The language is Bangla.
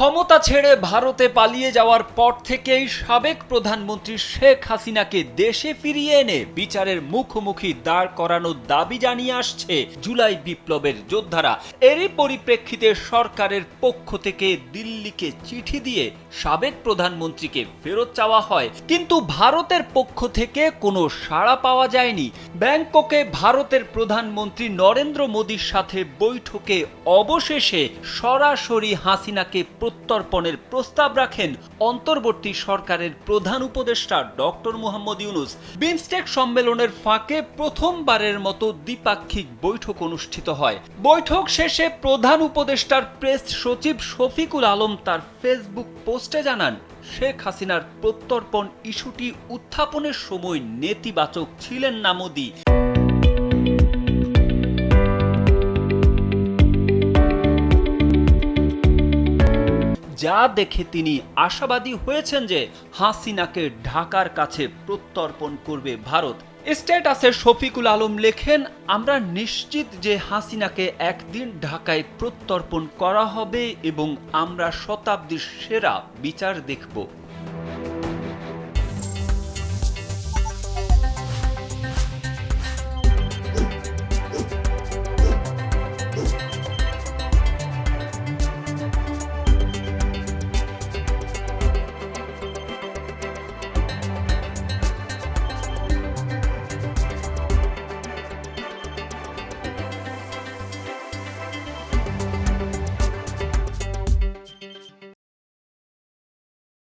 ক্ষমতা ছেড়ে ভারতে পালিয়ে যাওয়ার পর থেকেই সাবেক প্রধানমন্ত্রী শেখ হাসিনাকে দেশে ফিরিয়ে এনে বিচারের মুখোমুখি দাঁড় করানোর দাবি জানিয়ে আসছে জুলাই বিপ্লবের যোদ্ধারা। এরই পরিপ্রেক্ষিতে সরকারের পক্ষ থেকে দিল্লিকে চিঠি দিয়ে সাবেক প্রধানমন্ত্রীকে ফেরত চাওয়া হয়, কিন্তু ভারতের পক্ষ থেকে কোনো সাড়া পাওয়া যায়নি। ব্যাংককে ভারতের প্রধানমন্ত্রী নরেন্দ্র মোদীর সাথে বৈঠকে অবশেষে সরাসরি হাসিনাকে প্রত্যর্পণের প্রস্তাব রাখেন অন্তর্বর্তী সরকারের প্রধান উপদেষ্টা ডক্টর মোহাম্মদ ইউনূস। বিমস্টেক সম্মেলনের ফাঁকে প্রথমবারের মতো দ্বিপাক্ষিক বৈঠক অনুষ্ঠিত হয়। বৈঠক শেষে প্রধান উপদেষ্টার প্রেস সচিব শফিকুল আলম তার ফেসবুক পোস্টে জানান, শেখ হাসিনার প্রত্যর্পণ ইস্যুটি উত্থাপনের সময় নেতিবাচক ছিলেন না মোদি। যা দেখে তিনি আশাবাদী হয়েছেন যে হাসিনাকে ঢাকার কাছে প্রত্যর্পণ করবে ভারত। স্ট্যাটাসে শফিকুল আলম লেখেন, আমরা নিশ্চিত যে হাসিনাকে একদিন ঢাকায় প্রত্যর্পণ করা হবে এবং আমরা শতাব্দীর সেরা বিচার দেখব।